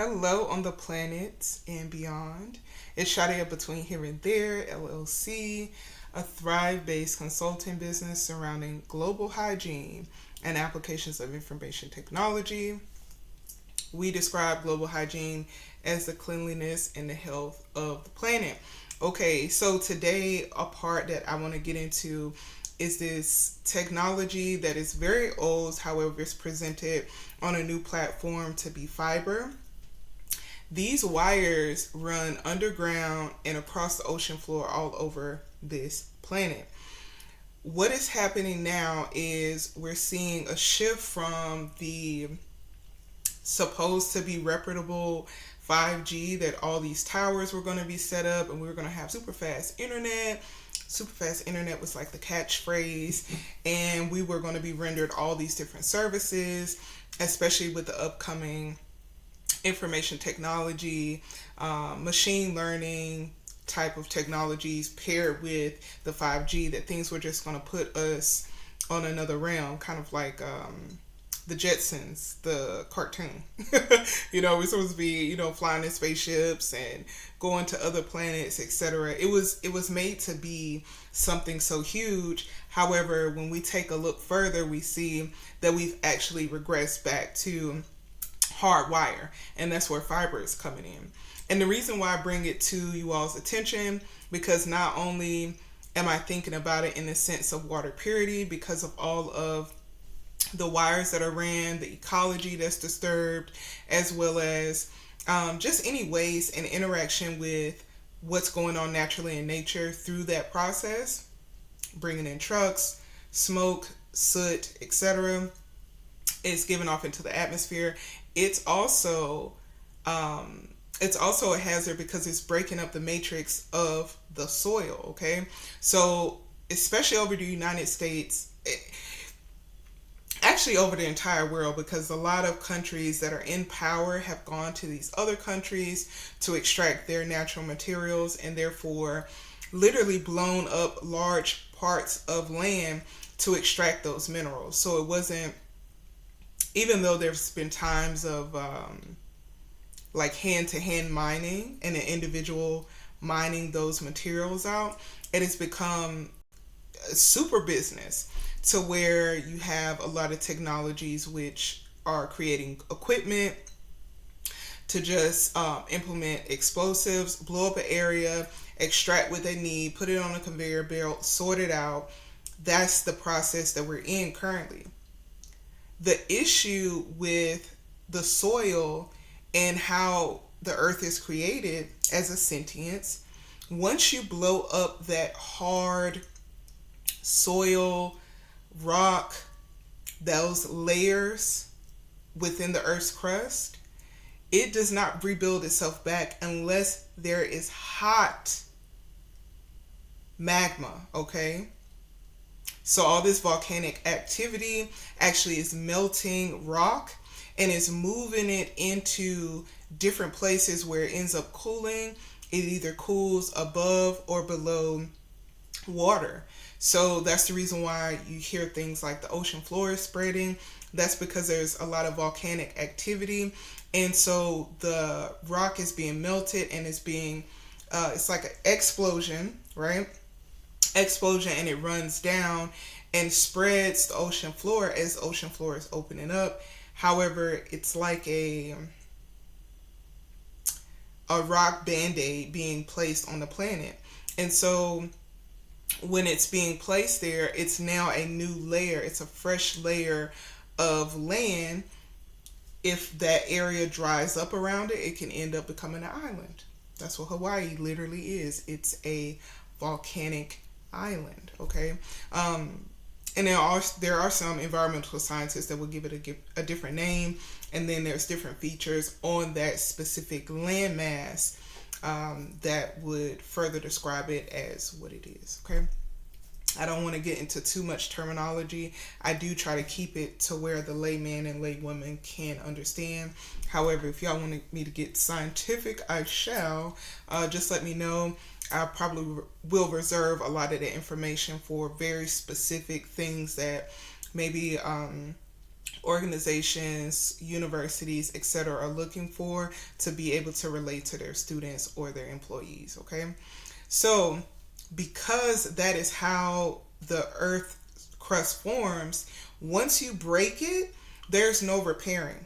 Hello on the planet and beyond. It's Shadia Between Here and There, LLC, a Thrive based consulting business surrounding global hygiene and applications of information technology. We describe global hygiene as the cleanliness and the health of the planet. Okay, so today, a part that I want to get into is this technology that is very old, however, it's presented on a new platform to be fiber. These wires run underground and across the ocean floor all over this planet. What is happening now is we're seeing a shift from the supposed to be reputable 5G that all these towers were going to be set up and we were going to have super fast internet. Super fast internet was like the catchphrase, and we were going to be rendered all these different services, especially with the upcoming information technology, machine learning type of technologies paired with the 5G, that things were just going to put us on another realm, kind of like the Jetsons, the cartoon. We're supposed to be, flying in spaceships and going to other planets, etc. It was made to be something so huge. However, when we take a look further, we see that we've actually regressed back to hard wire, and that's where fiber is coming in. And the reason why I bring it to you all's attention, because not only am I thinking about it in the sense of water purity because of all of the wires that are ran, the ecology that's disturbed, as well as just any waste and interaction with what's going on naturally in nature through that process, bringing in trucks, smoke, soot, etc. It's given off into the atmosphere. It's also a hazard because it's breaking up the matrix of the soil. Okay, so especially over the United States, actually over the entire world, because a lot of countries that are in power have gone to these other countries to extract their natural materials, and therefore literally blown up large parts of land to extract those minerals. So it wasn't, even though there's been times of like hand-to-hand mining and an individual mining those materials out, it has become a super business to where you have a lot of technologies which are creating equipment to just implement explosives, blow up an area, extract what they need, put it on a conveyor belt, sort it out. That's the process that we're in currently. The issue with the soil and how the earth is created as a sentience, once you blow up that hard soil, rock, those layers within the earth's crust, it does not rebuild itself back unless there is hot magma, okay? So all this volcanic activity actually is melting rock and is moving it into different places where it ends up cooling. It either cools above or below water. So that's the reason why you hear things like the ocean floor is spreading. That's because there's a lot of volcanic activity. And so the rock is being melted and it's being, it's like an explosion, right? Explosion, and it runs down and spreads the ocean floor as the ocean floor is opening up. However, it's like a rock band-aid being placed on the planet. And so when it's being placed there, it's now a new layer. It's a fresh layer of land. If that area dries up around it, it can end up becoming an island. That's what Hawaii literally is. It's a volcanic island, okay? And there are some environmental scientists that will give it a different name, and then there's different features on that specific landmass that would further describe it as what it is, okay? I don't want to get into too much terminology. I do try to keep it to where the layman and laywoman can understand. However, if y'all want me to get scientific, I shall. Just let me know. I probably will reserve a lot of the information for very specific things that maybe organizations, universities, etc. are looking for to be able to relate to their students or their employees, okay? So, because that is how the earth crust forms, once you break it, there's no repairing.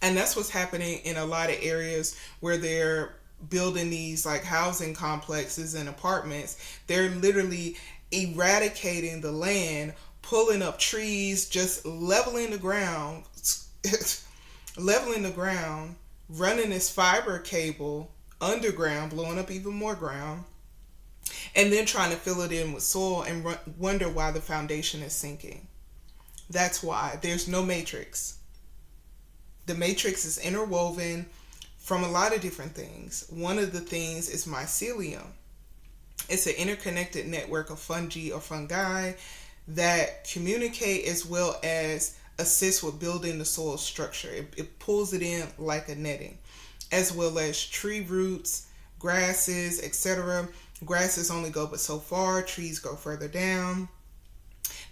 And that's what's happening in a lot of areas where they're building these like housing complexes and apartments. They're literally eradicating the land, pulling up trees, just leveling the ground, leveling the ground, running this fiber cable underground, blowing up even more ground, and then trying to fill it in with soil and wonder why the foundation is sinking. That's why there's no matrix. The matrix is interwoven from a lot of different things. One of the things is mycelium. It's an interconnected network of fungi or fungi that communicate as well as assist with building the soil structure. It pulls it in like a netting, as well as tree roots, grasses, etc. Grasses only go but so far, trees go further down.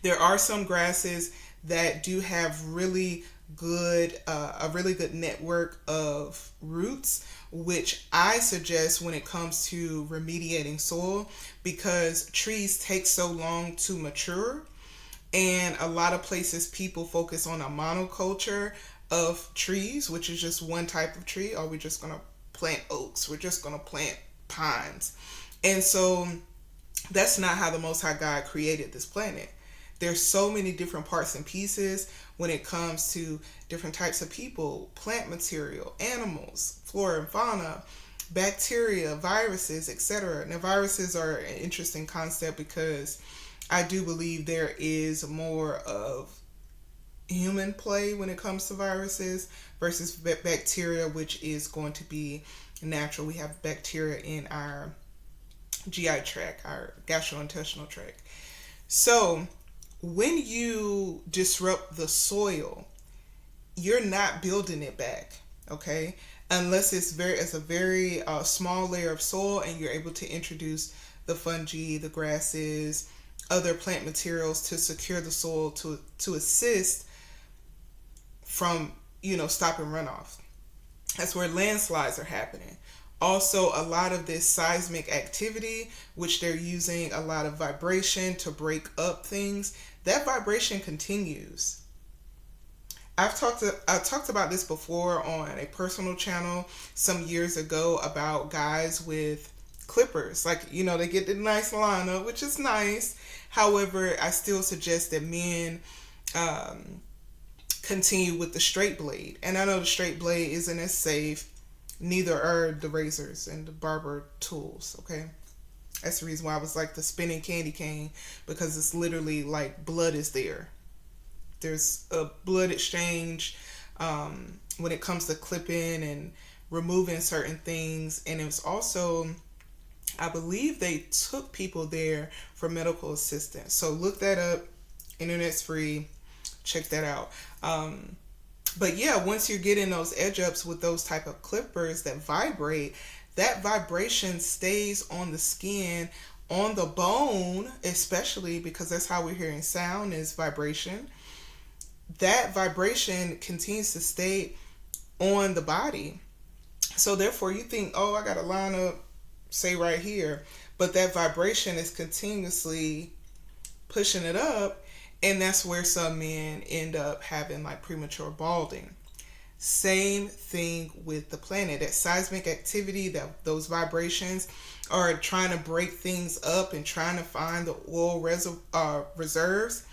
There are some grasses that do have really good a really good network of roots, which I suggest when it comes to remediating soil, because trees take so long to mature, and a lot of places people focus on a monoculture of trees, which is just one type of tree. Or we're just gonna plant oaks, we're just gonna plant pines. And so that's not how the Most High God created this planet. There's so many different parts and pieces when it comes to different types of people, plant material, animals, flora and fauna, bacteria, viruses, etc. Now, viruses are an interesting concept because I do believe there is more of human play when it comes to viruses versus bacteria, which is going to be natural. We have bacteria in our GI tract, our gastrointestinal tract. So when you disrupt the soil, you're not building it back, okay? Unless it's a very small layer of soil, and you're able to introduce the fungi, the grasses, other plant materials to secure the soil to assist from stopping runoff. That's where landslides are happening. Also, a lot of this seismic activity, which they're using a lot of vibration to break up things, that vibration continues. I've talked about this before on a personal channel some years ago about guys with clippers. Like, they get the nice lineup, which is nice. However, I still suggest that men continue with the straight blade. And I know the straight blade isn't as safe. Neither are the razors and the barber tools, okay? That's the reason why I was like the spinning candy cane, because it's literally like blood is there. There's a blood exchange when it comes to clipping and removing certain things. And it was also, I believe they took people there for medical assistance. So look that up. Internet's free. Check that out. But yeah, once you're getting those edge ups with those type of clippers that vibrate, that vibration stays on the skin, on the bone, especially because that's how we're hearing sound is vibration. That vibration continues to stay on the body. So therefore you think, oh, I got a line up, say right here, but that vibration is continuously pushing it up. And that's where some men end up having like premature balding. Same thing with the planet. That seismic activity, that those vibrations are trying to break things up and trying to find the oil reserves.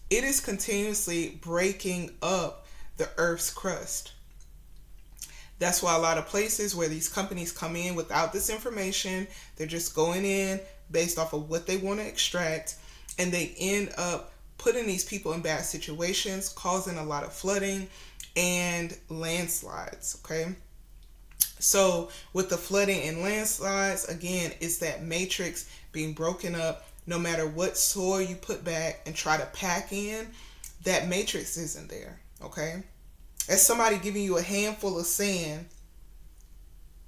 It is continuously breaking up the Earth's crust. That's why a lot of places where these companies come in without this information, they're just going in based off of what they want to extract, and they end up putting these people in bad situations, causing a lot of flooding and landslides, okay? So with the flooding and landslides, again, it's that matrix being broken up. No matter what soil you put back and try to pack in, that matrix isn't there, okay? That's somebody giving you a handful of sand,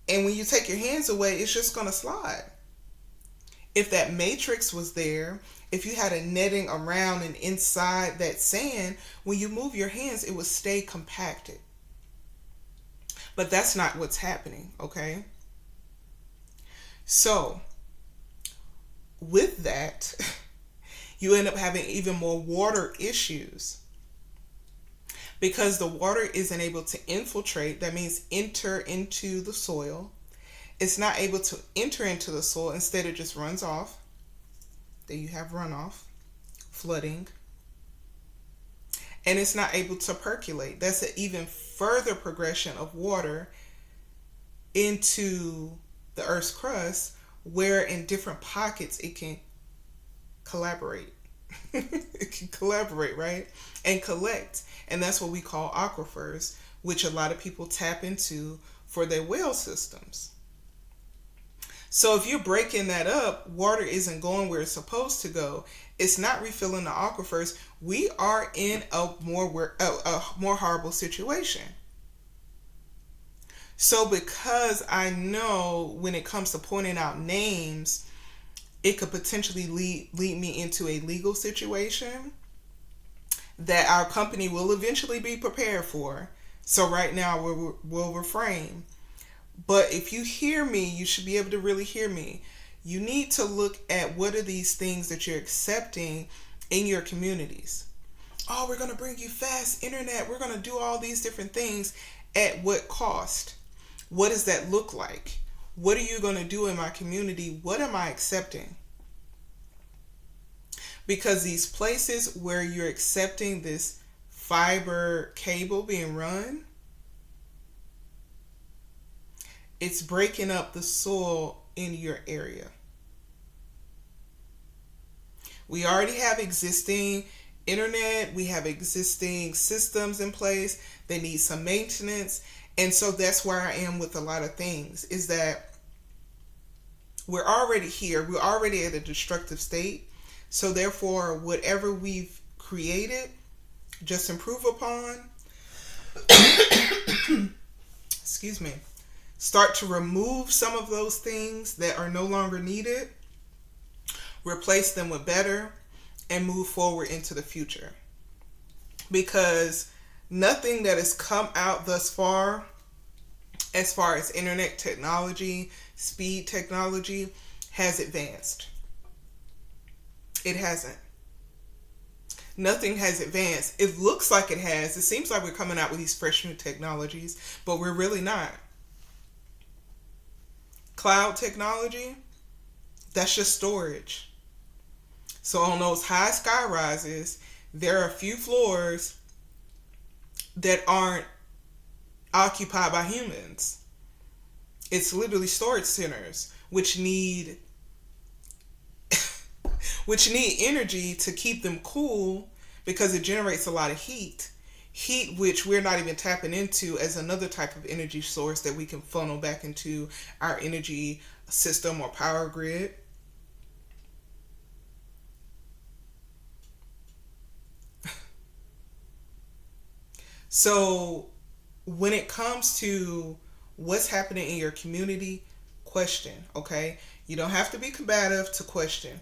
and when you take your hands away, it's just going to slide. If that matrix was there if you had a netting around and inside that sand, when you move your hands, it would stay compacted. But that's not what's happening, okay? So, with that, you end up having even more water issues because the water isn't able to infiltrate. That means enter into the soil. It's not able to enter into the soil. Instead, it just runs off. Then you have runoff, flooding, and it's not able to percolate. That's an even further progression of water into the Earth's crust, where in different pockets it can collaborate. It can collaborate, right? And collect. And that's what we call aquifers, which a lot of people tap into for their well systems. So if you're breaking that up, water isn't going where it's supposed to go. It's not refilling the aquifers. We are in a more horrible situation. So because I know when it comes to pointing out names, it could potentially lead me into a legal situation that our company will eventually be prepared for. So right now we'll refrain. But if you hear me, you should be able to really hear me. You need to look at what are these things that you're accepting in your communities. Oh, we're going to bring you fast internet. We're going to do all these different things. At what cost? What does that look like? What are you going to do in my community? What am I accepting? Because these places where you're accepting this fiber cable being run, it's breaking up the soil in your area. We already have existing internet. We have existing systems in place. They need some maintenance. And so that's where I am with a lot of things, is that we're already here. We're already at a destructive state. So therefore, whatever we've created, just improve upon. Excuse me. Start to remove some of those things that are no longer needed, replace them with better, and move forward into the future. Because nothing that has come out thus far, as far as internet technology, speed technology, has advanced. It hasn't. Nothing has advanced. It looks like it has. It seems like we're coming out with these fresh new technologies, but we're really not. Cloud technology, that's just storage. So on those high sky rises, there are a few floors that aren't occupied by humans. It's literally storage centers which need energy to keep them cool, because it generates a lot of heat which we're not even tapping into as another type of energy source that we can funnel back into our energy system or power grid. So when it comes to what's happening in your community, question, okay? You don't have to be combative to question.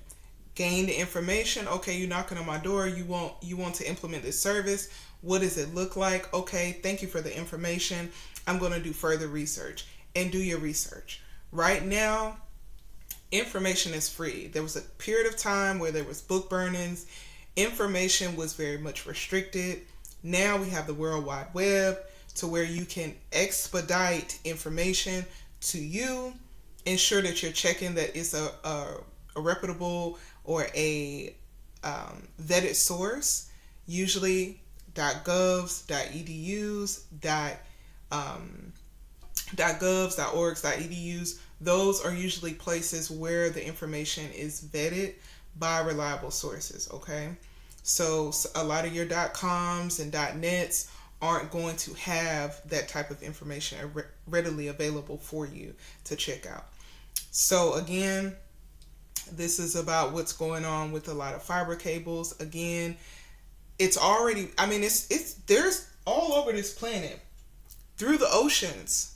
Gain the information. Okay, you're knocking on my door. You want to implement this service. What does it look like? Okay, thank you for the information. I'm going to do further research. And do your research. Right now, information is free. There was a period of time where there was book burnings. Information was very much restricted. Now we have the World Wide Web, to where you can expedite information to you. Ensure that you're checking that it's a reputable or a vetted source. Usually .govs, .edus, .govs, .orgs, .edus. Those are usually places where the information is vetted by reliable sources, okay? So a lot of your .coms and .nets aren't going to have that type of information readily available for you to check out. So again, this is about what's going on with a lot of fiber cables. Again, it's already, I mean, it's there's all over this planet, through the oceans.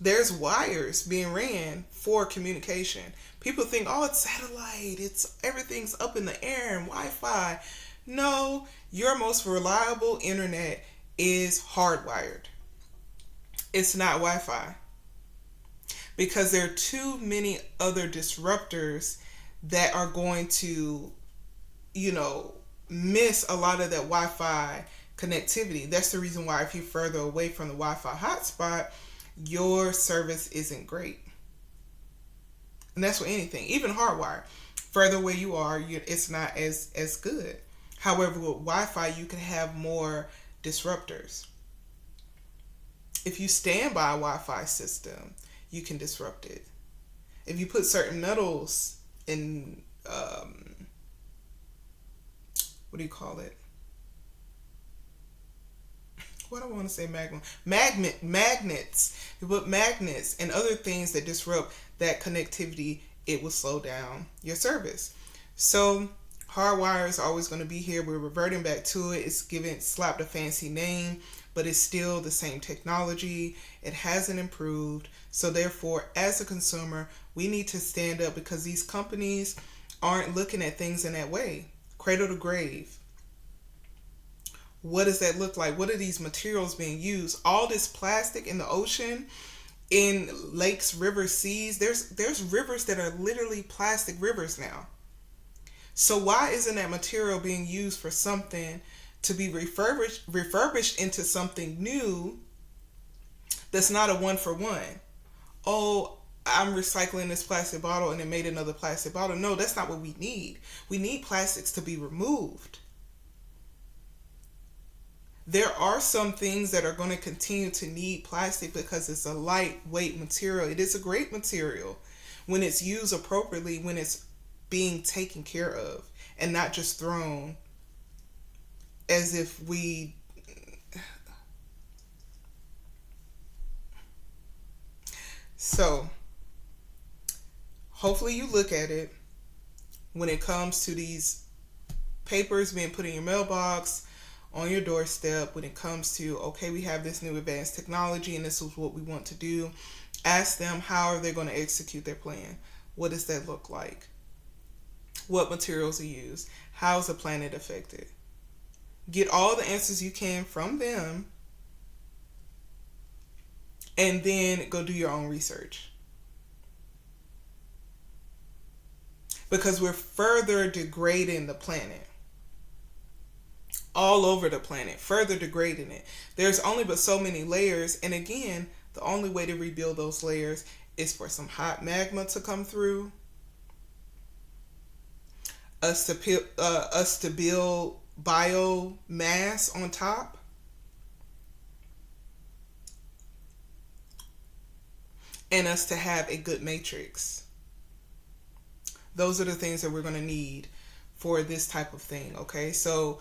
There's wires being ran for communication. People think, oh, it's satellite, it's everything's up in the air and Wi-Fi. No, your most reliable internet is hardwired. It's not Wi-Fi, because there are too many other disruptors that are going to, you know, miss a lot of that Wi-Fi connectivity. That's the reason why if you're further away from the Wi-Fi hotspot, your service isn't great. And that's with anything, even hardwired. Further away you are, it's not as good. However, with Wi-Fi, you can have more disruptors. If you stand by a Wi-Fi system, you can disrupt it. If you put certain metals in, what do you call it? What do I want to say? Magnets. You put magnets and other things that disrupt that connectivity, it will slow down your service. So hardwire is always going to be here. We're reverting back to it. It's slapped a fancy name, but it's still the same technology. It hasn't improved. So therefore, as a consumer, we need to stand up, because these companies aren't looking at things in that way. Cradle to grave. What does that look like? What are these materials being used? All this plastic in the ocean, in lakes, rivers, seas. There's rivers that are literally plastic rivers now. So why isn't that material being used for something to be refurbished into something new that's not a one for one? Oh, I'm recycling this plastic bottle and it made another plastic bottle. No, that's not what we need. We need plastics to be removed. There are some things that are going to continue to need plastic because it's a lightweight material. It is a great material when it's used appropriately, when it's being taken care of and not just thrown as if we... So, hopefully you look at it when it comes to these papers being put in your mailbox, on your doorstep, when it comes to, okay, we have this new advanced technology and this is what we want to do. Ask them, how are they going to execute their plan? What does that look like? What materials are used? How is the planet affected? Get all the answers you can from them, and then go do your own research. Because we're further degrading the planet. All over the planet, further degrading it. There's only but so many layers, and again, the only way to rebuild those layers is for some hot magma to come through, us to build biomass on top, and us to have a good matrix. Those are the things that we're going to need for this type of thing. Okay, so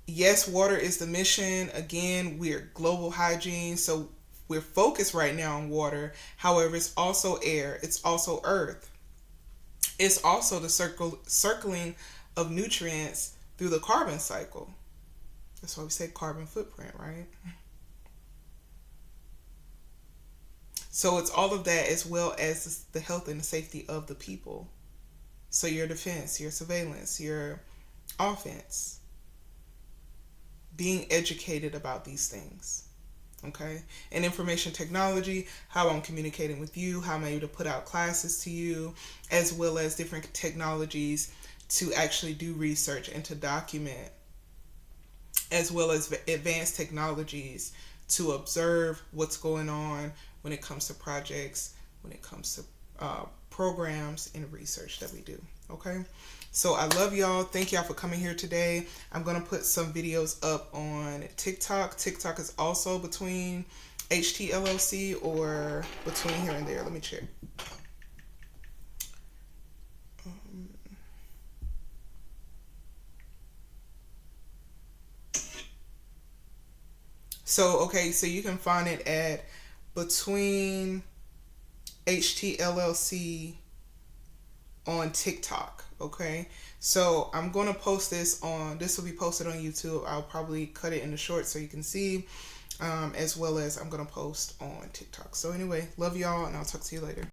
yes, water is the mission. Again, we're global hygiene, so we're focused right now on water. However, it's also air. It's also earth. It's also the circling of nutrients through the carbon cycle. That's why we say carbon footprint, right? So it's all of that, as well as the health and the safety of the people. So your defense, your surveillance, your offense. Being educated about these things, okay? And information technology, how I'm communicating with you, how I'm able to put out classes to you, as well as different technologies to actually do research and to document, as well as advanced technologies to observe what's going on when it comes to projects, when it comes to programs and research that we do, okay? So I love y'all. Thank y'all for coming here today. I'm going to put some videos up on TikTok. TikTok is also between HTLLC or between here and there. Let me check. So you can find it at between HTLLC on TikTok. Okay, so I'm going to post this will be posted on YouTube. I'll probably cut it into short so you can see. as well as I'm going to post on TikTok. So anyway, love y'all, and I'll talk to you later.